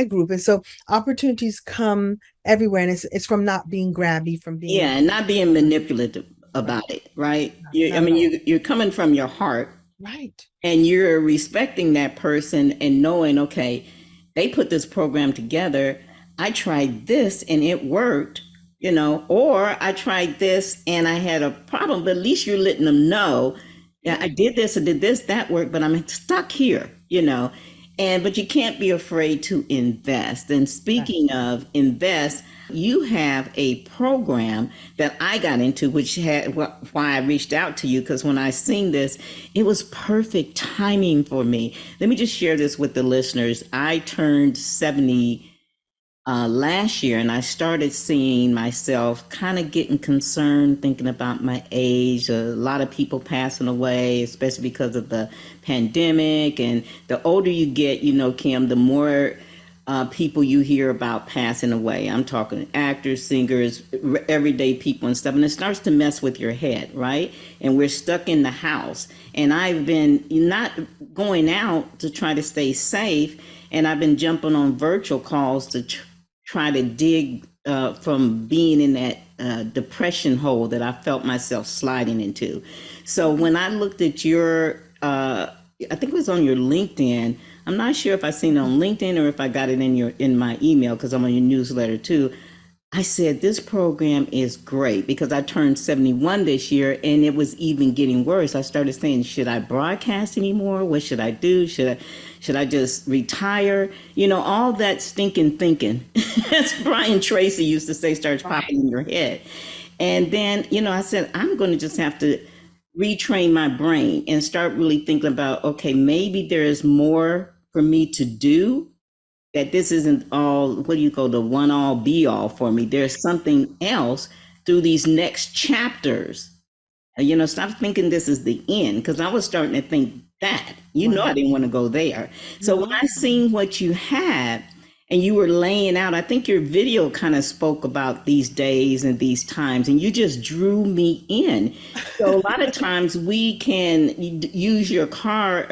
group?" And so opportunities come everywhere, and it's from not being grabby, from being
Yeah, and not being manipulative
right.
about it, right? I
Not at
mean,
all.
you're coming from your heart,
Right.
and you're respecting that person and knowing, okay, they put this program together. I tried this and it worked, or I tried this and I had a problem, but at least you're letting them know, yeah, I
Yeah.
did this, I did this, that worked, but I'm stuck here. And but you can't be afraid to invest. And
Right.
speaking of invest, you have a program that I got into, which had why I reached out to you, because when I seen this, it was perfect timing for me. Let me just share this with the listeners. I turned 70 last year, and I started seeing myself kind of getting concerned, thinking about my age. A lot of people passing away, especially because of the pandemic. And the older you get, Kim, the more people you hear about passing away. I'm talking actors, singers, everyday people and stuff. And it starts to mess with your head, right? And we're stuck in the house. And I've been not going out to try to stay safe. And I've been jumping on virtual calls to try to dig from being in that depression hole that I felt myself sliding into. So when I looked at I think it was on your LinkedIn. I'm not sure if I seen it on LinkedIn or if I got it in my email, because I'm on your newsletter too. I said, this program is great, because I turned 71 this year and it was even getting worse. I started saying, should I broadcast anymore? What should I do? Should I just retire? All that stinking thinking, as Brian Tracy used to say, starts
Right.
popping in your head. And then, I said, I'm going to just have to retrain my brain and start really thinking about, okay, maybe there is more for me to do, that this isn't all, what do you call, the one all be all for me. There's something else through these next chapters. Stop thinking this is the end, because I was starting to think that. I
Right.
didn't want to go there. So when
No.
I seen what you had and you were laying out, I think your video kind of spoke about these days and these times, and you just drew me in. So a lot of times we can use your car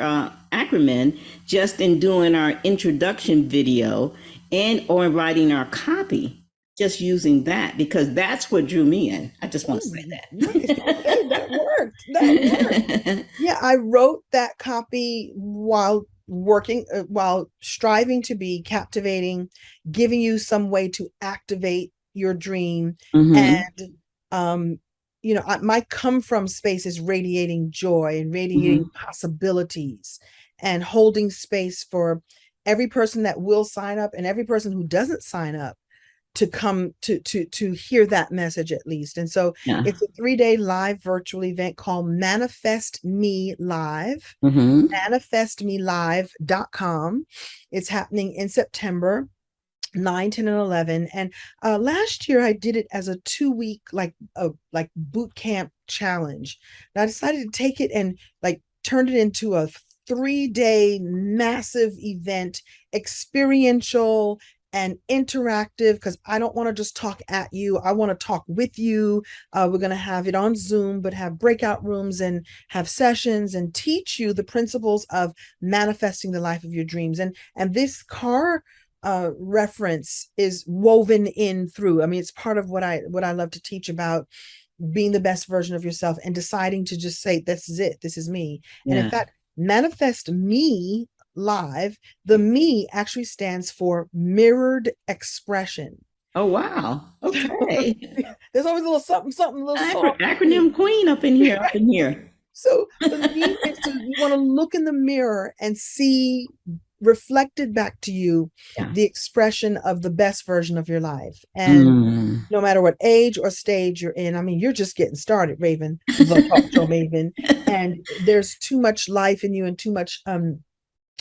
acronym just in doing our introduction video and or writing our copy, just using that, because that's what drew me in. I just want to
Oh,
say
nice. Okay, that worked. That worked.
that.
Yeah, I wrote that copy while working, while striving to be captivating, giving you some way to activate your dream.
Hmm.
And, um, my come from space is radiating joy and radiating
Hmm.
possibilities and holding space for every person that will sign up and every person who doesn't sign up to come to hear that message at least. And so
Yeah.
it's a 3-day live virtual event called Manifest Me Live,
Hmm.
manifestmelive.com. It's happening in September 9, 10, and 11. And last year I did it as a 2-week like boot camp challenge. And I decided to take it and like turned it into a 3-day massive event, experiential and interactive, because I don't want to just talk at you. I want to talk with you. We're going to have it on Zoom, but have breakout rooms and have sessions and teach you the principles of manifesting the life of your dreams. And this car reference is woven in through. I mean, it's part of what I love to teach about being the best version of yourself and deciding to just say, this is it, this is me. And in
Yeah.
fact, manifest me live, the me actually stands for mirrored expression.
Oh, wow. Okay.
There's always a little something, something, a little soft.
Acronym queen up in here, up in here.
So the me is to you want to look in the mirror and see reflected back to you
Yeah.
the expression of the best version of your life. And
Mm.
no matter what age or stage you're in, I mean, you're just getting started, Raven, the talk show Maven. And there's too much life in you and too much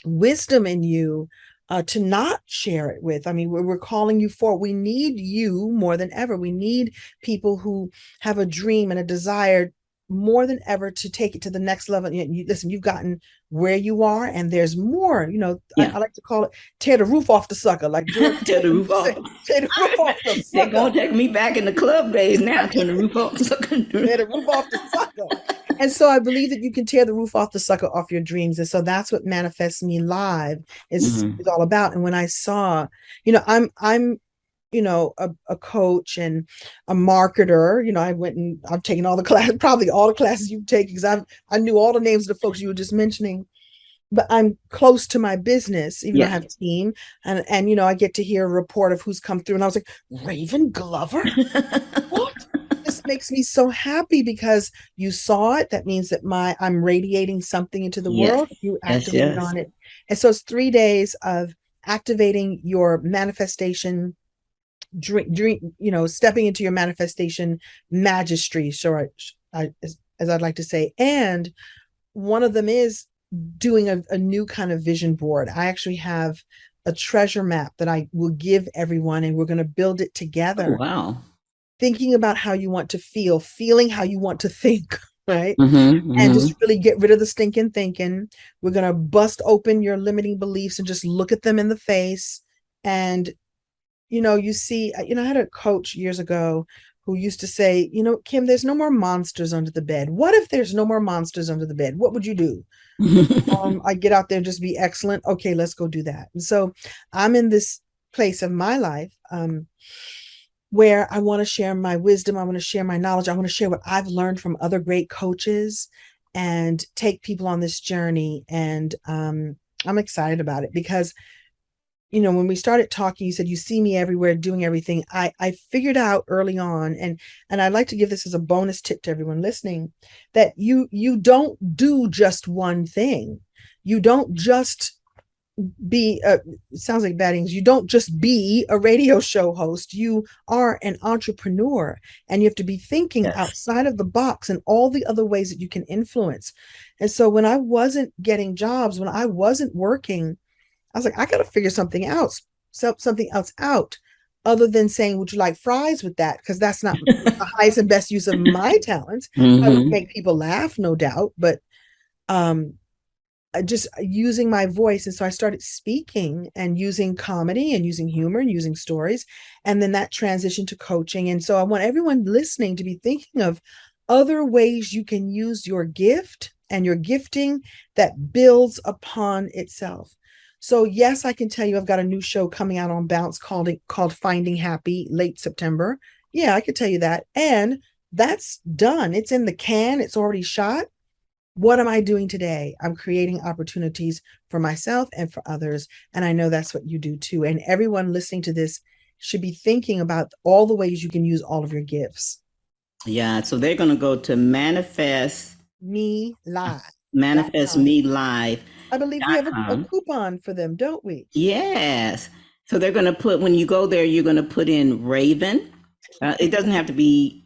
wisdom in you to not share it with. I mean, we're calling you for. We need you more than ever. We need people who have a dream and a desire more than ever to take it to the next level. Listen, you've gotten where you are, and there's more.
Yeah.
I like to call it tear the roof off the sucker, like George
Tear the
Clinton
roof
used to say,
off.
tear the roof off the
They're
sucker.
going to take me back in the club days now. Turn the roof off.
Tear the roof off the sucker. And so I believe that you can tear the roof off the sucker off your dreams. And so that's what Manifest Me Live is all about. And when I saw, I'm a coach and a marketer. I've taken all the classes, probably all the classes you've taken, because I knew all the names of the folks you were just mentioning. But I'm close to my business, even though I
Yeah.
have a team, and I get to hear a report of who's come through. And I was like, Raven Glover? What? This makes me so happy because you saw it. That means that I'm radiating something into the
Yes.
world. You
Yes.
activated
Yes.
on it. And so it's 3 days of activating your manifestation dream, stepping into your manifestation magistry. So as I'd like to say. And one of them is doing a new kind of vision board. I actually have a treasure map that I will give everyone, and we're going to build it
Oh,
together,
wow.
thinking about how you want to feel, feeling how you want to think, right?
Mm-hmm.
And
Mm-hmm.
just really get rid of the stinking thinking. We're going to bust open your limiting beliefs and just look at them in the face. And, you see, I had a coach years ago who used to say, Kim, there's no more monsters under the bed. What if there's no more monsters under the bed? What would you do? I get out there and just be excellent. Okay, let's go do that. And so I'm in this place of my life where I want to share my wisdom. I want to share my knowledge. I want to share what I've learned from other great coaches and take people on this journey. And I'm excited about it because, when we started talking, you said you see me everywhere doing everything. I figured out early on, and I'd like to give this as a bonus tip to everyone listening, that you don't do just one thing. You don't just be it sounds like bad English. You don't just be a radio show host. You are an entrepreneur, and you have to be thinking
Yes.
outside of the box and all the other ways that you can influence. And so when I wasn't getting jobs, when I wasn't working, I was like, I got to figure something else out, other than saying, would you like fries with that? Because that's not the highest and best use of my talents. I would
Mm-hmm.
make people laugh, no doubt, but um, just using my voice. And so I started speaking and using comedy and using humor and using stories. And then that transitioned to coaching. And so I want everyone listening to be thinking of other ways you can use your gift and your gifting that builds upon itself. So yes, I can tell you I've got a new show coming out on Bounce called Finding Happy, late September. Yeah, I could tell you that. And that's done. It's in the can. It's already shot. What am I doing today? I'm creating opportunities for myself and for others. And I know that's what you do too. And everyone listening to this should be thinking about all the ways you can use all of your gifts.
Yeah. So they're going to go to
Me
manifest
live.com.
me live.
I believe we have a coupon for them, don't we?
Yes. So they're going to put, when you go there, you're going to put in Raven. It doesn't have to be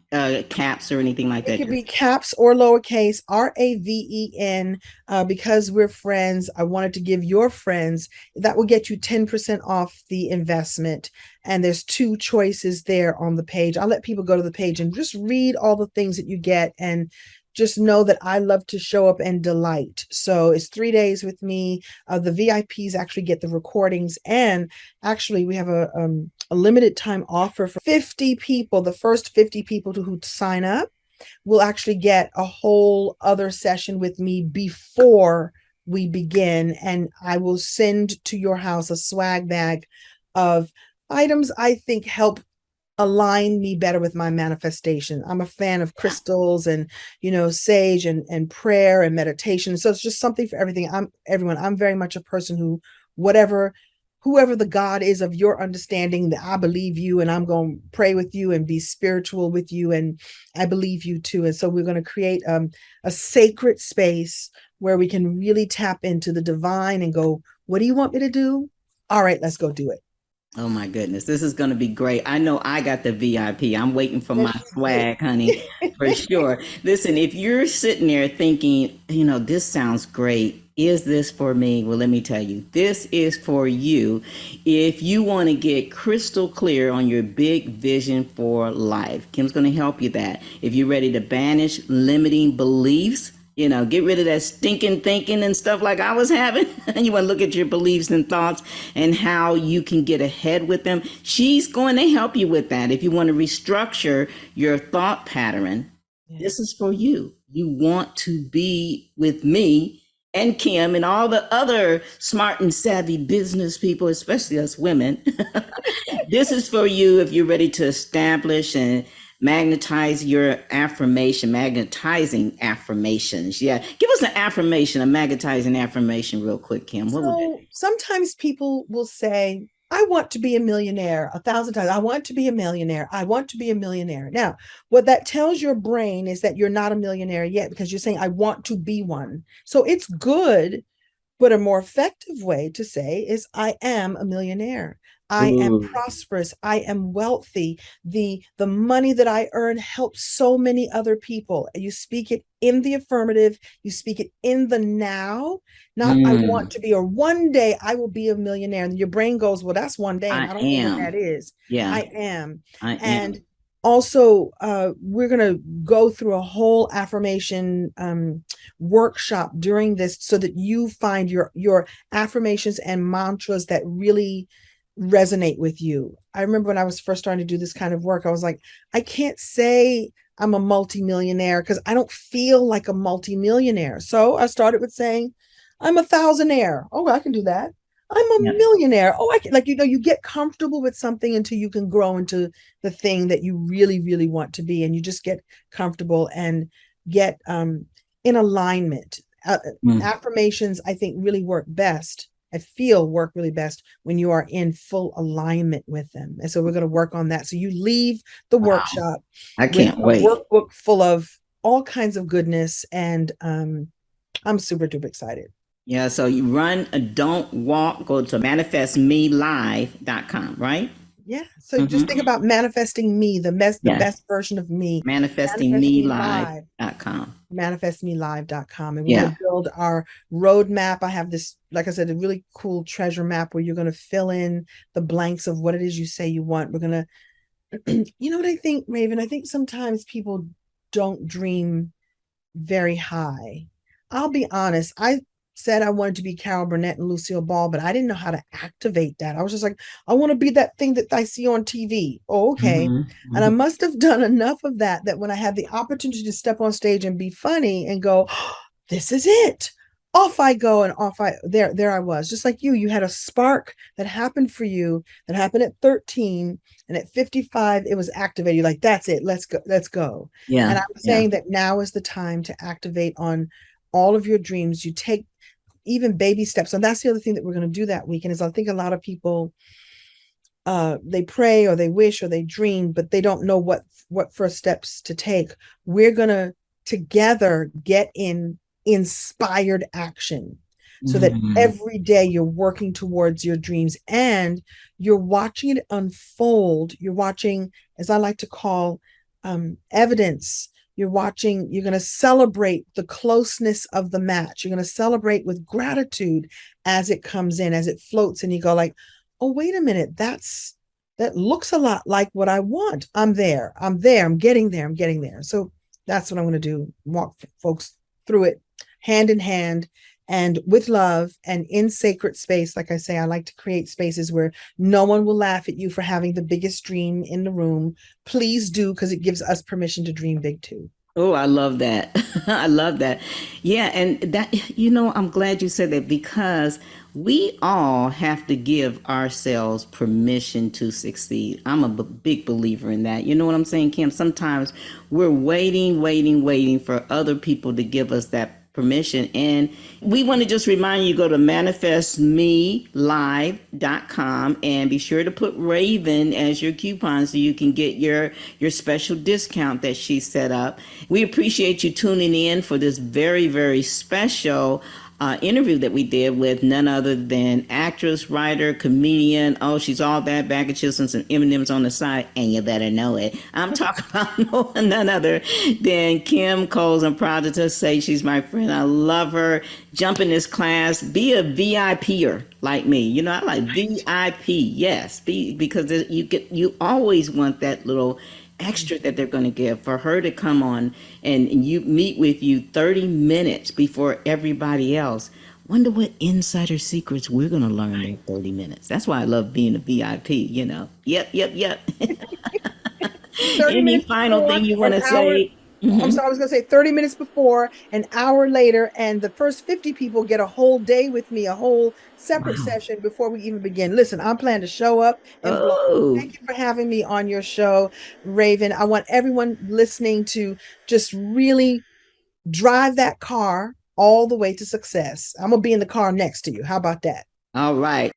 caps or anything like
It
that.
could be caps or lowercase, Raven. Because we're friends, I wanted to give your friends, that will get you 10% off the investment. And there's two choices there on the page. I'll let people go to the page and just read all the things that you get, and just know that I love to show up and delight. So it's 3 days with me. The VIPs actually get the recordings, and actually we have a limited time offer for 50 people. The first 50 people who sign up will actually get a whole other session with me before we begin. And I will send to your house a swag bag of items I think help align me better with my manifestation. I'm a fan of crystals and, sage and prayer and meditation. So it's just something for everything. I'm very much a person who, whatever whoever the God is of your understanding, that I believe you, and I'm going to pray with you and be spiritual with you, and I believe you too. And so we're going to create a sacred space where we can really tap into the divine and go, what do you want me to do? All right, let's go do it.
Oh my goodness, this is going to be great. I know I got the VIP. I'm waiting for my
Yes, you
swag, honey,
do.
for sure. Listen, if you're sitting there thinking, this sounds great, Is this for me? Well, let me tell you, this is for you if you want to get crystal clear on your big vision for life. Kim's going to help you that. If you're ready to banish limiting beliefs, get rid of that stinking thinking and stuff like I was having, and you want to look at your beliefs and thoughts and how you can get ahead with them, she's going to help you with that. If you want to restructure your thought pattern,
Yeah.
this is for you. You want to be with me and Kim and all the other smart and savvy business people, especially us women. This is for you if you're ready to establish and magnetize your affirmation, magnetizing affirmations. Yeah. Give us an affirmation, a magnetizing affirmation, real quick, Kim. What would that
So sometimes people will say, I want to be a millionaire 1,000 times. I want to be a millionaire. I want to be a millionaire. Now, what that tells your brain is that you're not a millionaire yet because you're saying, I want to be one. So it's good. But a more effective way to say is, I am a millionaire.
be?
I am
Ooh.
prosperous. I am wealthy. The money that I earn helps so many other people. You speak it in the affirmative. You speak it in the now. Not I want
Mm,
to be, or one day I will be a millionaire. And your brain goes, well, that's one day, and
I
I don't know when that
am.
is.
Yeah,
I am.
I
And
am.
also, we're going to go through a whole affirmation workshop during this so that you find your affirmations and mantras that really resonate with you. I remember when I was first starting to do this kind of work, I was like, I can't say I'm a multimillionaire because I don't feel like a multimillionaire. So I started with saying, I'm a thousandaire. Oh, I can do that. I'm a
Yeah.
millionaire. Oh, I can, like, you get comfortable with something until you can grow into the thing that you really, really want to be. And you just get comfortable and get in alignment.
Mm.
Affirmations, I think, really work best. I feel work really best when you are in full alignment with them. And so we're going to work on that. So you leave the
Wow.
workshop
I
with
can't
a
wait.
workbook full of all kinds of goodness. And I'm super duper excited.
Yeah, so you run, don't walk, go to manifestmelive.com, right?
Yeah. So just think
Mm-hmm.
about manifesting me, the
Yeah,
best version of me. Manifest me live.
manifestingmelive.com.
Manifestmelive.com. And we're going
Yeah.
to build our roadmap. I have this, like I said, a really cool treasure map where you're going to fill in the blanks of what it is you say you want. We're going to, you know what I think, Raven? I think sometimes people don't dream very high. I'll be honest. I said I wanted to be Carol Burnett and Lucille Ball, but I didn't know how to activate that. I was just like, I want to be that thing that I see on TV. Oh, okay.
Mm-hmm.
And I
Mm-hmm.
must have done enough of that that when I had the opportunity to step on stage and be funny and go, oh, this is it. Off I go, and off I there I was. Just like you had a spark that happened for you, that happened at 13, and at 55 it was activated. You're like, that's it. Let's go. Let's go. And
Yeah.
I'm
Yeah.
saying that now is the time to activate on all of your dreams. You take even baby steps. And that's the other thing that we're going to do that weekend is I think a lot of people they pray or they wish or they dream, but they don't know what first steps to take. We're going to together get in inspired action so that
Mm-hmm.
every day you're working towards your dreams and you're watching it unfold. You're watching, as I like to call, evidence. You're watching, you're going to celebrate the closeness of the match. You're going to celebrate with gratitude as it comes in, as it floats, and you go like, oh, wait a minute, that looks a lot like what I want. I'm there. I'm there. I'm getting there. I'm getting there. So that's what I'm going to do. Walk folks through it hand in hand and with love and in sacred space. Like I say, I like to create spaces where no one will laugh at you for having the biggest dream in the room. Please do, because it gives us permission to dream big too.
Oh, I love that. I love that. Yeah, and that, I'm glad you said that because we all have to give ourselves permission to succeed. I'm a big believer in that. You know what I'm saying, Kim? Sometimes we're waiting, waiting, waiting for other people to give us that permission. And we want to just remind you, go to manifestmelive.com and be sure to put Raven as your coupon so you can get your special discount that she set up. We appreciate you tuning in for this very, very special interview that we did with none other than actress, writer, comedian. Oh, she's all that bag of chips and some M&Ms on the side, and you better know it. I'm talking about none other than Kim Coles. I'm proud to just say she's my friend. I love her. Jump in this class. Be a VIPer like me. You know, I like VIP. Yes, because you always want that little extra that they're going to give for her to come on and you meet with you 30 minutes before everybody else. Wonder what insider secrets we're going to learn in 30 minutes. That's why I love being a VIP, you know. Yep, yep, yep.
30
Any
minutes
final
before,
thing you want
an
to
hour.
say?
I'm sorry, I was going to say 30 minutes before, an hour later, and the first 50 people get a whole day with me, a whole separate
Wow.
session before we even begin. Listen, I'm planning to show up and blow.
Oh,
Thank you for having me on your show, Raven. I want everyone listening to just really drive that car all the way to success. I'm going to be in the car next to you. How about that?
all right.